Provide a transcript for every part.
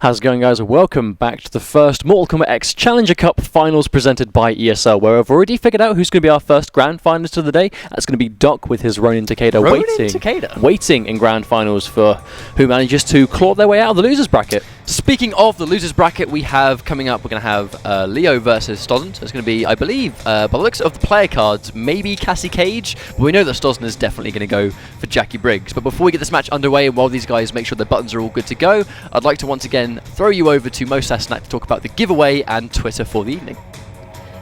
How's it going, guys? Welcome back to the first Mortal Kombat X Challenger Cup finals presented by ESL, where I've already figured out who's going to be our first grand finalist of the day. That's going to be Doc with his Ronin Takeda waiting in grand finals for who manages to claw their way out of the losers bracket. Speaking of the losers bracket, we have coming up, we're going to have L.E.O versus stosn. So it's going to be, I believe, by the looks of the player cards, maybe Cassie Cage, but we know that stosn is definitely going to go for Jackie Briggs. But before we get this match underway, and while these guys make sure their buttons are all good to go, I'd like to once again throw you over to stosn to talk about the giveaway and Twitter for the evening.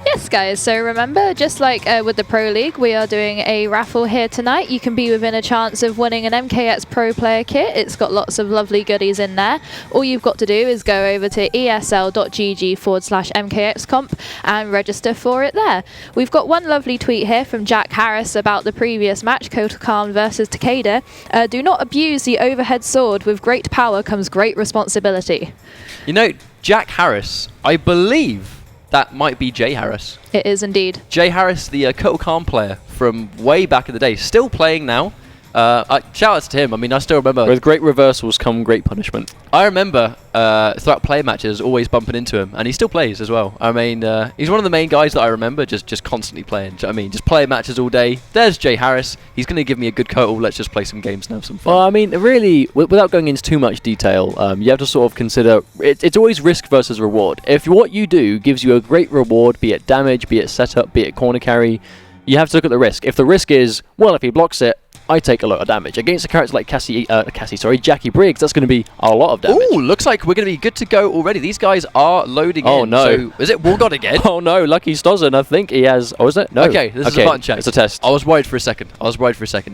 Yes, guys, so remember, just like with the Pro League, we are doing a raffle here tonight. You can be within a chance of winning an MKX Pro Player Kit. It's got lots of lovely goodies in there. All you've got to do is go over to esl.gg/MKXComp and register for it there. We've got one lovely tweet here from Jack Harris about the previous match, Kotakan versus Takeda. Do not abuse the overhead sword. With great power comes great responsibility. You know, Jack Harris, I believe that might be Jay Harris. It is indeed. Jay Harris, the Kotakan player from way back in the day, still playing now. Shout outs to him. I mean, I still remember. With great reversals come great punishment. I remember throughout play matches always bumping into him, and he still plays as well. I mean, he's one of the main guys that I remember just constantly playing. I mean, just playing matches all day. There's Jay Harris. He's going to give me a good total. Let's just play some games and have some fun. Well, I mean, really, without going into too much detail, you have to sort of consider it's always risk versus reward. If what you do gives you a great reward, be it damage, be it setup, be it corner carry, you have to look at the risk. If the risk is, well, if he blocks it, I take a lot of damage. Against a character like Jackie Briggs, that's going to be a lot of damage. Ooh, looks like we're going to be good to go already. These guys are loading in. Oh, no. So, is it Wargod again? Oh, no. Lucky stosn, I think he has... Oh, is it? No. Okay, this is a button check. It's a test. I was worried for a second.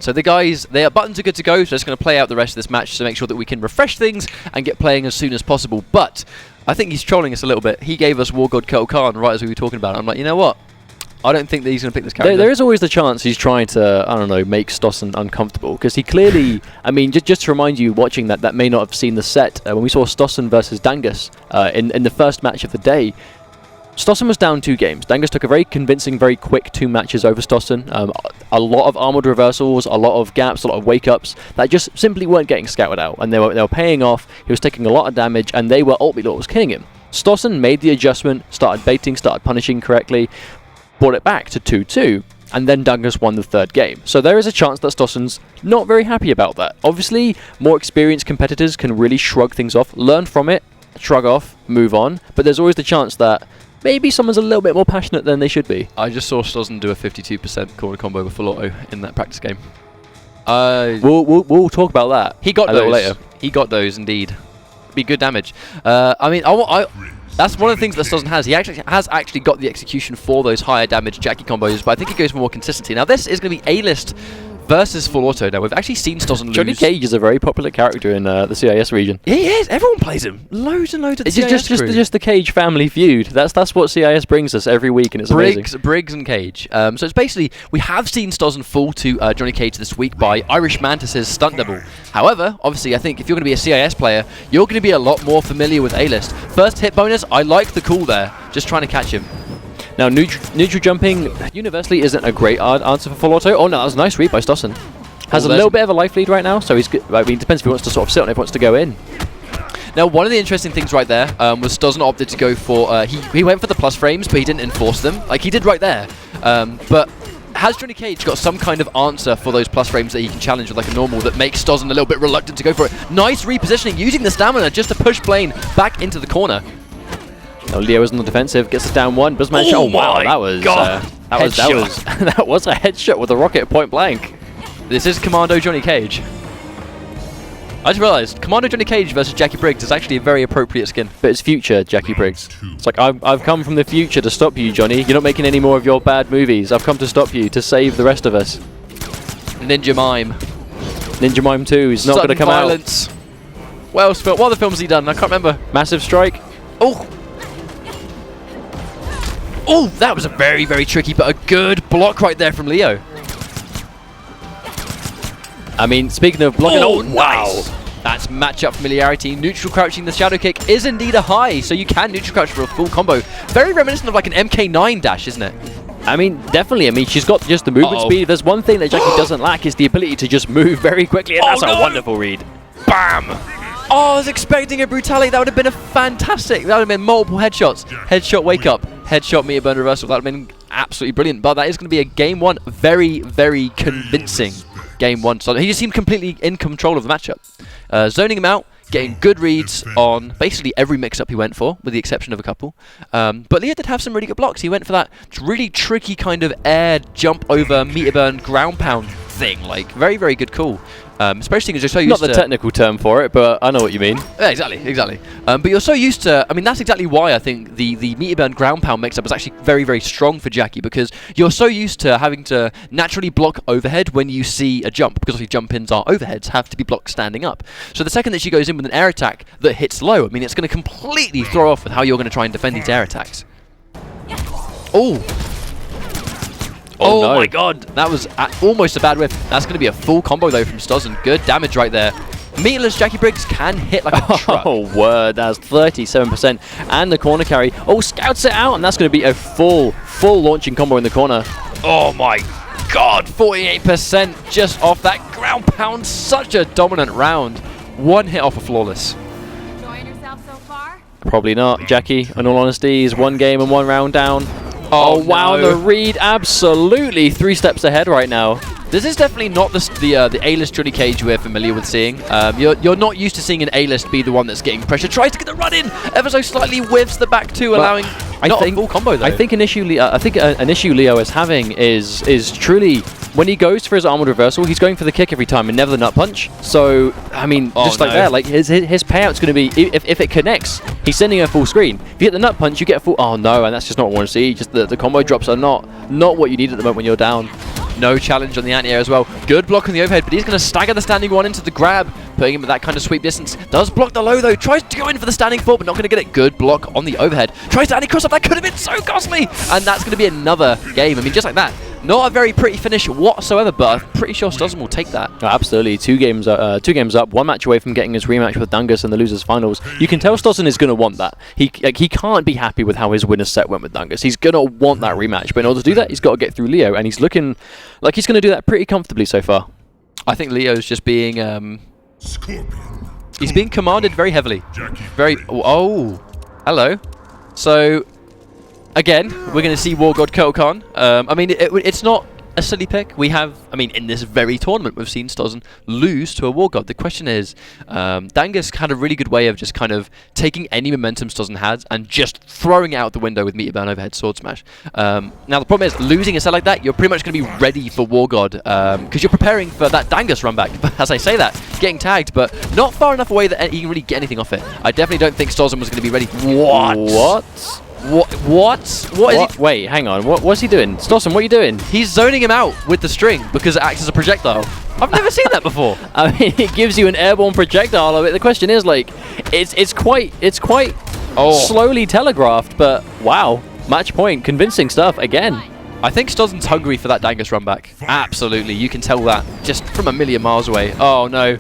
So the guys, their buttons are good to go, so it's going to play out the rest of this match to make sure that we can refresh things and get playing as soon as possible. But I think he's trolling us a little bit. He gave us Wargod Kotakan right as we were talking about it. I'm like, you know what? I don't think that he's going to pick this character. There is always the chance he's trying to, I don't know, make stosn uncomfortable. Because he clearly, I mean, just to remind you watching that may not have seen the set, when we saw stosn versus Dangus in the first match of the day, stosn was down 2 games. Dangus took a very convincing, very quick 2 matches over stosn. A lot of armored reversals, a lot of gaps, a lot of wake-ups that just simply weren't getting scouted out. And they were paying off. He was taking a lot of damage, and they were ult was killing him. stosn made the adjustment, started baiting, started punishing correctly, brought it back to 2-2, and then Dangus won the 3rd game. So there is a chance that stosn's not very happy about that. Obviously, more experienced competitors can really shrug things off, learn from it, shrug off, move on, but there's always the chance that maybe someone's a little bit more passionate than they should be. I just saw stosn do a 52% corner combo with L.E.O in that practice game. We'll talk about that. He got a those little later. He got those indeed. Be good damage. I mean, that's one of the things that stosn has. He has actually got the execution for those higher damage Jackie combos, but I think he goes for more consistency. Now, this is going to be A-list versus full auto. Now, we've actually seen stosn lose. Johnny Cage is a very popular character in the CIS region. He is. Everyone plays him. Loads and loads of the CIS crew. Just the Cage family feud. That's what CIS brings us every week, and it's amazing. Briggs and Cage. So it's basically, we have seen stosn fall to Johnny Cage this week by Irish Mantis's stunt double. However, obviously, I think if you're going to be a CIS player, you're going to be a lot more familiar with A-list. First hit bonus, I like the call there. Just trying to catch him. Now, neutral jumping universally isn't a great answer for full auto. Oh no, that was a nice read by stosn. Has a little bit of a life lead right now, so he's good. I mean, it depends if he wants to sort of sit on it, if he wants to go in. Now, one of the interesting things right there was stosn opted to go for... he went for the plus frames, but he didn't enforce them. Like, he did right there. But has Johnny Cage got some kind of answer for those plus frames that he can challenge with like a normal that makes stosn a little bit reluctant to go for it? Nice repositioning, using the stamina just to push Plane back into the corner. Now, L.E.O is on the defensive, gets us down 1, does manage. Oh wow, that was that was a headshot with a rocket point blank. This is Commando Johnny Cage. I just realised, Commando Johnny Cage versus Jackie Briggs is actually a very appropriate skin. But it's future Jackie Briggs. It's like, I've come from the future to stop you, Johnny. You're not making any more of your bad movies. I've come to stop you, to save the rest of us. Ninja Mime. Ninja Mime 2 is not going to come violence. out. What other films has he done? I can't remember. Massive Strike. Oh! Oh, that was a very, very tricky, but a good block right there from L.E.O. I mean, speaking of blocking... Oh, nice! That's matchup familiarity. Neutral crouching, the shadow kick is indeed a high, so you can neutral crouch for a full combo. Very reminiscent of like an MK9 dash, isn't it? I mean, definitely. I mean, she's got just the movement speed. There's one thing that Jackie doesn't lack is the ability to just move very quickly, and that's a wonderful read. Bam! Oh, I was expecting a brutality. That would have been a fantastic. That would have been multiple headshots. Headshot wake up. Headshot meter burn reversal. That would have been absolutely brilliant. But that is going to be a game one. Very, very convincing game one. So he just seemed completely in control of the matchup. Zoning him out. Getting good reads on basically every mix-up he went for, with the exception of a couple. But Leo did have some really good blocks. He went for that really tricky kind of air jump over meter burn ground pound thing. Like, very, very good call. Especially because you're so used to... Not the technical term for it, but I know what you mean. Yeah, exactly. But you're so used to... I mean, that's exactly why I think the meter burn ground pound mix-up was actually very, very strong for Jackie, because you're so used to having to naturally block overhead when you see a jump, because obviously jump ins are overheads, have to be blocked standing up. So the second that she goes in with an air attack that hits low, I mean, it's going to completely throw off with how you're going to try and defend these air attacks. Oh! Oh no. My god, that was almost a bad whiff. That's going to be a full combo though from stosn. Good damage right there. Meatless Jackie Briggs can hit like a truck. Oh, word. That's 37%. And the corner carry. Oh, scouts it out, and that's going to be a full launching combo in the corner. Oh my god, 48% just off that ground pound. Such a dominant round. One hit off a flawless. Enjoying yourself so far? Probably not. Jackie, in all honesty, is one game and one round down. Oh, wow, no. the read absolutely 3 steps ahead right now. This is definitely not the A-list Johnny Cage we're familiar with seeing. You're not used to seeing an A-list be the one that's getting pressure. Tries to get the run in, ever so slightly whiffs the back two, allowing not a full combo though. I think an issue Leo is having is truly when he goes for his armored reversal, he's going for the kick every time and never the nut punch. So I mean, just like that, like his payout's going to be if it connects, he's sending a full screen. If you hit the nut punch, you get a full. Oh no, and that's just not what I want to see. Just the combo drops are not what you need at the moment when you're down. No challenge on the anti-air as well. Good block on the overhead, but he's going to stagger the standing one into the grab, putting him at that kind of sweep distance. Does block the low though, tries to go in for the standing four, but not going to get it. Good block on the overhead. Tries to anti-cross up, that could have been so costly! And that's going to be another game. I mean, just like that. Not a very pretty finish whatsoever, but I'm pretty sure stosn will take that. Oh, absolutely. 2 games up, 1 match away from getting his rematch with Dangus in the losers finals. You can tell stosn is going to want that. He can't be happy with how his winner's set went with Dangus. He's going to want that rematch, but in order to do that, he's got to get through L.E.O, and he's looking like he's going to do that pretty comfortably so far. I think Leo's just being he's being commanded very heavily. Very hello. So again, we're going to see War God Kotal. I mean, it's not a silly pick. We have, I mean, in this very tournament, we've seen stosn lose to a War God. The question is, Dangus had a really good way of just kind of taking any momentum stosn has and just throwing it out the window with meter burn overhead sword smash. Now, the problem is, losing a set like that, you're pretty much going to be ready for War God, because you're preparing for that Dangus run back. But as I say that, getting tagged, but not far enough away that you can really get anything off it. I definitely don't think stosn was going to be ready. What? What is he? Wait, hang on. What's he doing? stosn, what are you doing? He's zoning him out with the string because it acts as a projectile. I've never seen that before. I mean, it gives you an airborne projectile of it. The question is, like, it's quite slowly telegraphed, but wow, match point, convincing stuff again. I think stosn's hungry for that Dangus run back. Absolutely, you can tell that just from a million miles away. Oh no.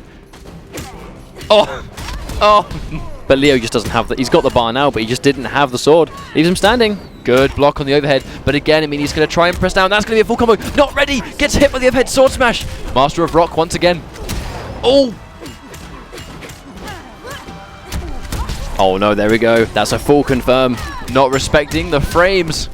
Oh. But L.E.O just doesn't have that. He's got the bar now, but he just didn't have the sword. Leaves him standing. Good block on the overhead. But again, I mean, he's going to try and press down. That's going to be a full combo. Not ready. Gets hit by the overhead sword smash. Master of Rock once again. Oh. Oh no, there we go. That's a full confirm. Not respecting the frames.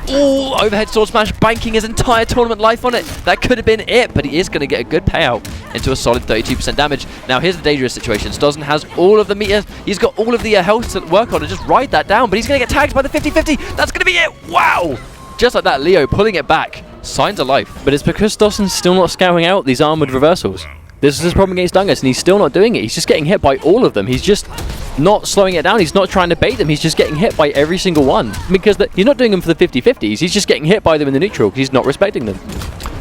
Oh, overhead sword smash, banking his entire tournament life on it. That could have been it, but he is going to get a good payout into a solid 32% damage. Now, here's the dangerous situation. stosn has all of the meter. He's got all of the health to work on and just ride that down, but he's going to get tagged by the 50-50. That's going to be it. Wow. Just like that, L.E.O pulling it back. Signs of life. But it's because stosn's still not scouting out these armored reversals. This is his problem against Dangus, and he's still not doing it. He's just getting hit by all of them. He's just not slowing it down. He's not trying to bait them. He's just getting hit by every single one. Because he's not doing them for the 50-50s. He's just getting hit by them in the neutral because he's not respecting them.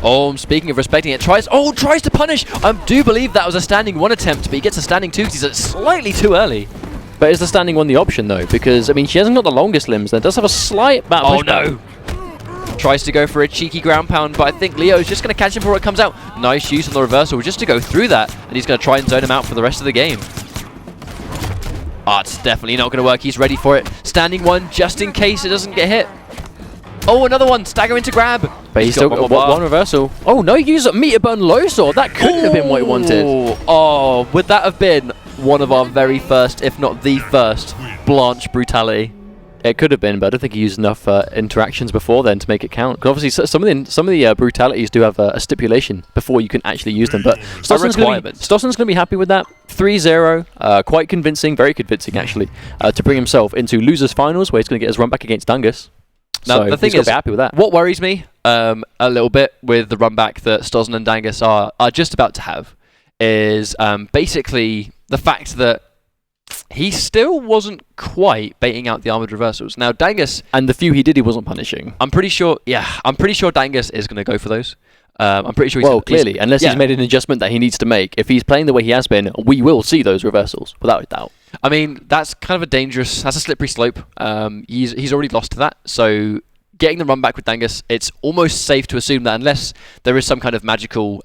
Oh, speaking of respecting it, tries to punish. I do believe that was a standing one attempt, but he gets a standing two because he's slightly too early. But is the standing one the option, though? Because, I mean, she hasn't got the longest limbs. There does have a slight back pushback. No. Tries to go for a cheeky ground pound, but I think L.E.O's just going to catch him before it comes out. Nice use on the reversal just to go through that, and he's going to try and zone him out for the rest of the game. It's definitely not going to work. He's ready for it. Standing one just in case it doesn't get hit. Oh, another one. Stagger into grab. But he's still got one reversal. Oh no, he used a meter burn low sword. That couldn't have been what he wanted. Oh, would that have been one of our very first, if not the first, Blanche brutality? It could have been, but I don't think he used enough interactions before then to make it count. Because obviously some of the brutalities do have a stipulation before you can actually use them. But Stosn's going to be happy with that. 3-0, quite convincing, very convincing actually, to bring himself into losers finals where he's going to get his run back against Dangus. Now So the thing he's gotta is, be happy with that. what worries me a little bit with the run back that stosn and Dangus are just about to have is basically the fact that he still wasn't quite baiting out the armored reversals. Now Dangus, And the few he did, he wasn't punishing. I'm pretty sure Dangus is going to go for those. I'm pretty sure he's Well, clearly, unless yeah. he's made an adjustment that he needs to make. If he's playing the way he has been, we will see those reversals, without a doubt. I mean, that's kind of that's a slippery slope. He's already lost to that, so getting the run back with Dangus, it's almost safe to assume that unless there is some kind of magical,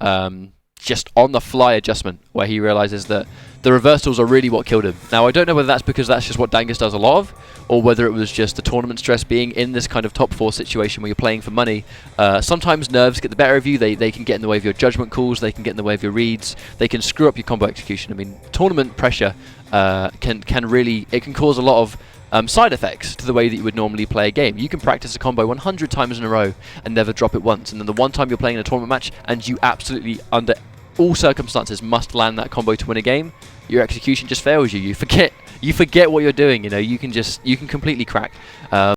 just on the fly adjustment where he realizes that the reversals are really what killed him. Now, I don't know whether that's because that's just what Dangus does a lot of, or whether it was just the tournament stress being in this kind of top 4 situation where you're playing for money. Sometimes nerves get the better of you. They can get in the way of your judgment calls. They can get in the way of your reads. They can screw up your combo execution. I mean, tournament pressure can cause a lot of side effects to the way that you would normally play a game. You can practice a combo 100 times in a row and never drop it once, and then the one time you're playing in a tournament match and you absolutely, under all circumstances, must land that combo to win a game, your execution just fails you. You forget what you're doing. You can completely crack.